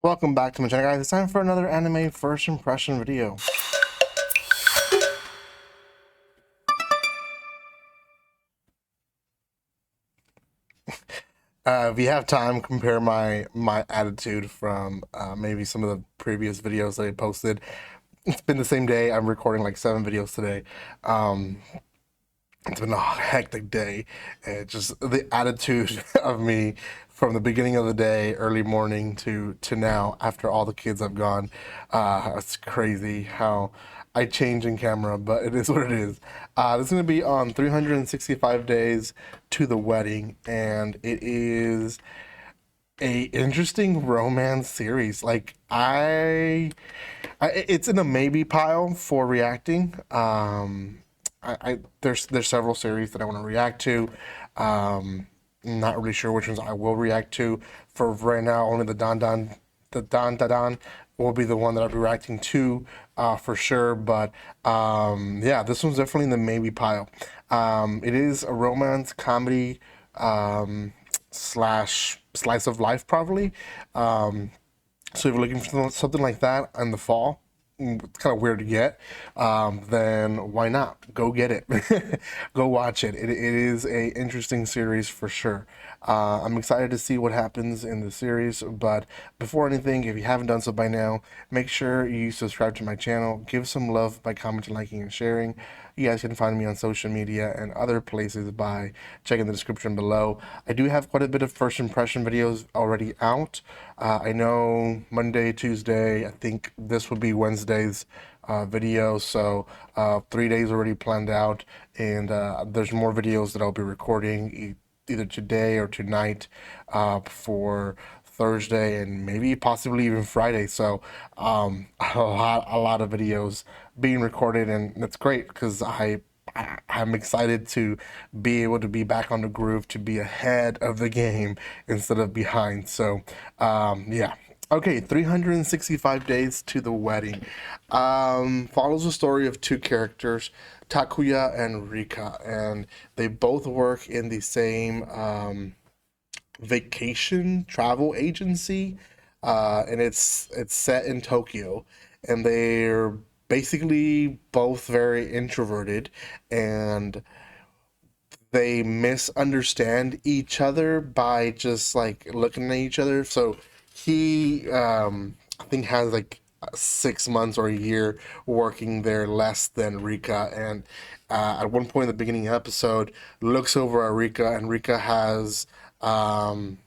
Welcome back to my channel, guys. It's time for another anime first impression video. If you have time, compare my attitude from maybe some of the previous videos that I posted. It's been the same day. I'm recording like 7 videos today. Um, it's been a hectic day. Just the attitude of me from the beginning of the day, early morning to now, after all the kids have gone. It's crazy how I change in camera, but it is what it is. This is going to be on 365 days to the wedding, and it is a interesting romance series. It's in a maybe pile for reacting. There's several series that I want to react to. Not really sure which ones I will react to. For right now, only the Don Da Don will be the one that I'll be reacting to, for sure. But yeah, this one's definitely in the maybe pile. It is a romance comedy slash slice of life, probably. So if you're looking for something like that in the fall, it's kind of weird to get, then why not? Go get it. Go watch it. It is a interesting series for sure. I'm excited to see what happens in the series, but before anything, if you haven't done so by now, make sure you subscribe to my channel. Give some love by commenting, liking, and sharing. You guys can find me on social media and other places by checking the description below. I do have quite a bit of first impression videos already out. I know Monday, Tuesday, I think this would be Wednesday's video, so 3 days already planned out, and there's more videos that I'll be recording either today or tonight for Thursday and maybe possibly even Friday. So a lot of videos being recorded, and that's great because I'm excited to be able to be back on the groove, to be ahead of the game instead of behind. So, yeah. Okay, 365 days to the wedding. Follows the story of two characters, Takuya and Rika, and they both work in the same vacation travel agency, and it's set in Tokyo, and they're basically both very introverted, and they misunderstand each other by just like looking at each other. So he, I think, has like 6 months or a year working there less than Rika, and at one point in the beginning of the episode, looks over at Rika, and Rika has um,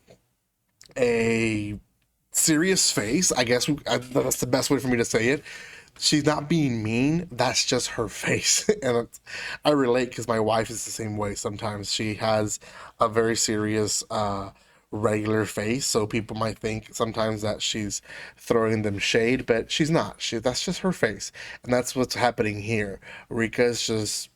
a serious face. I guess that's the best way for me to say it. She's not being mean. That's just her face, and I relate because my wife is the same way. Sometimes she has a very serious, regular face, so people might think sometimes that she's throwing them shade, but she's not. That's just her face, and that's what's happening here. Rika is just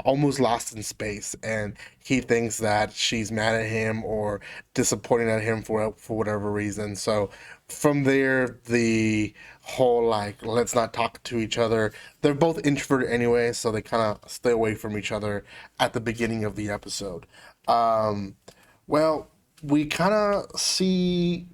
almost lost in space, and he thinks that she's mad at him or disappointed at him for whatever reason. So from there, the whole like let's not talk to each other. They're both introverted anyway, so they kind of stay away from each other at the beginning of the episode. um well, we kind of see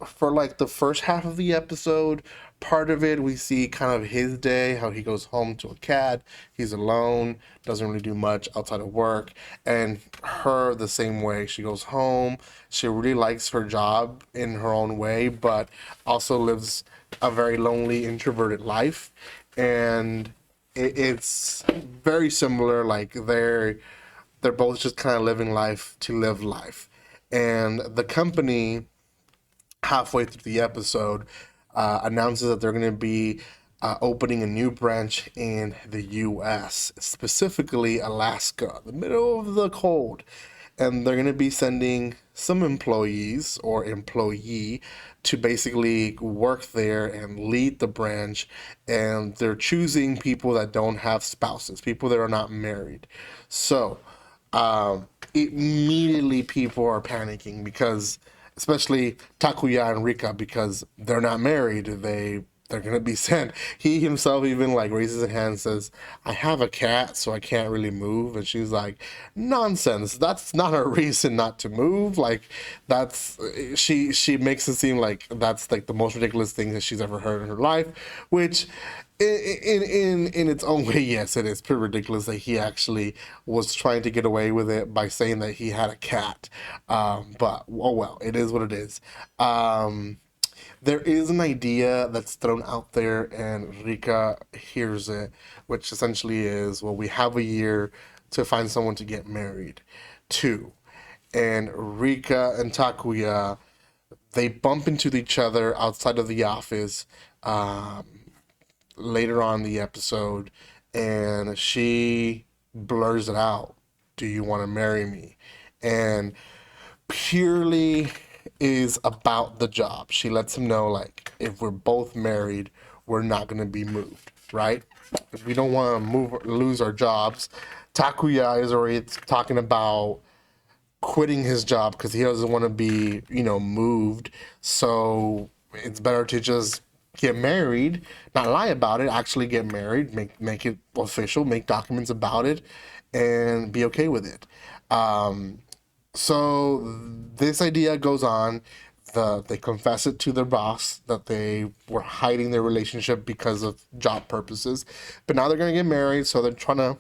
for like the first half of the episode, part of it we see kind of his day, how he goes home to a cat. He's alone, doesn't really do much outside of work, and her the same way. She goes home, she really likes her job in her own way, but also lives a very lonely, introverted life, and it's very similar. Like they're both just kind of living life to live life, and the company halfway through the episode announces that they're going to be opening a new branch in the U.S., specifically Alaska, the middle of the cold. And they're going to be sending some employees or employee to basically work there and lead the branch. And they're choosing people that don't have spouses, people that are not married. So immediately people are panicking because, especially Takuya and Rika, because they're not married. they're gonna be sent. He himself even like raises his hand and says, I have a cat, so I can't really move. And she's like, nonsense. That's not a reason not to move. Like that's she makes it seem like that's like the most ridiculous thing that she's ever heard in her life, which in its own way, yes, it is pretty ridiculous that he actually was trying to get away with it by saying that he had a cat. But oh well, it is what it is. There is an idea that's thrown out there, and Rika hears it, which essentially is, well, we have a year to find someone to get married to. And Rika and Takuya, they bump into each other outside of the office later on in the episode, and she blurs it out. Do you want to marry me? And purely is about the job. She lets him know, like, if we're both married, we're not going to be moved, right? If we don't want to lose our jobs. Takuya is already talking about quitting his job because he doesn't want to be, moved. So it's better to just get married, not lie about it, actually get married, make it official, make documents about it, and be okay with it. So this idea goes on. They confess it to their boss that they were hiding their relationship because of job purposes, but now they're gonna get married, so they're trying to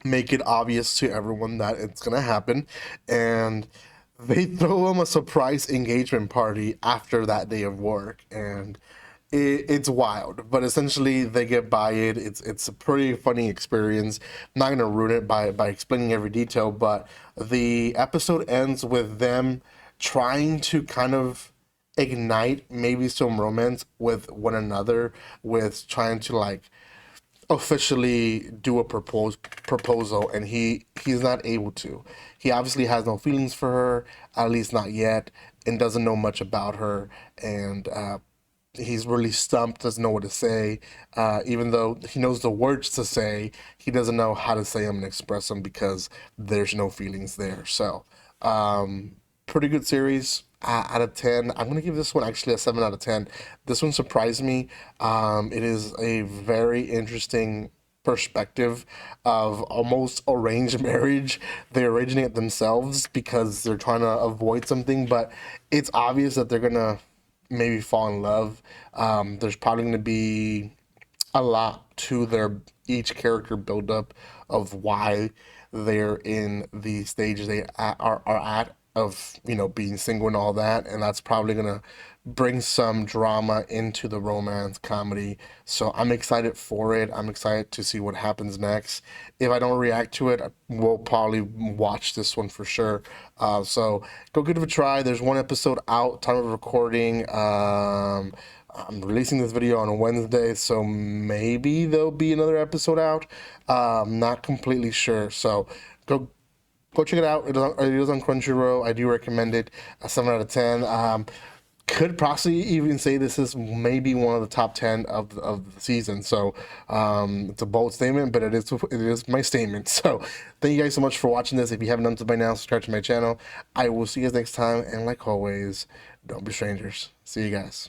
make it obvious to everyone that it's gonna happen, and they throw him a surprise engagement party after that day of work, and it's wild. But essentially, they get by it. It's a pretty funny experience. I'm not gonna ruin it by explaining every detail, but the episode ends with them trying to kind of ignite maybe some romance with one another, with trying to like officially do a proposal, and he's not able to. He obviously has no feelings for her, at least not yet, and doesn't know much about her, and he's really stumped, doesn't know what to say. Even though he knows the words to say, he doesn't know how to say them and express them because there's no feelings there. So pretty good series. Out of 10, I'm gonna give this one actually a 7 out of 10. This one surprised me. It is a very interesting perspective of almost arranged marriage. They originate themselves because they're trying to avoid something, but it's obvious that they're gonna maybe fall in love. There's probably gonna be a lot to their each character build up of why they're in the stage are at of being single and all that, and that's probably gonna bring some drama into the romance comedy. So I'm excited for it. I'm excited to see what happens next. If I don't react to it, we'll probably watch this one for sure. So go give it a try. There's one episode out, time of recording. I'm releasing this video on a Wednesday, so maybe there'll be another episode out. Not completely sure. So go check it out. It is on Crunchyroll. I do recommend it. A 7 out of 10. Could possibly even say this is maybe one of the top 10 of the season. So it's a bold statement, but it is my statement. So thank you guys so much for watching this. If you haven't done so by now, subscribe to my channel. I will see you guys next time. And like always, don't be strangers. See you guys.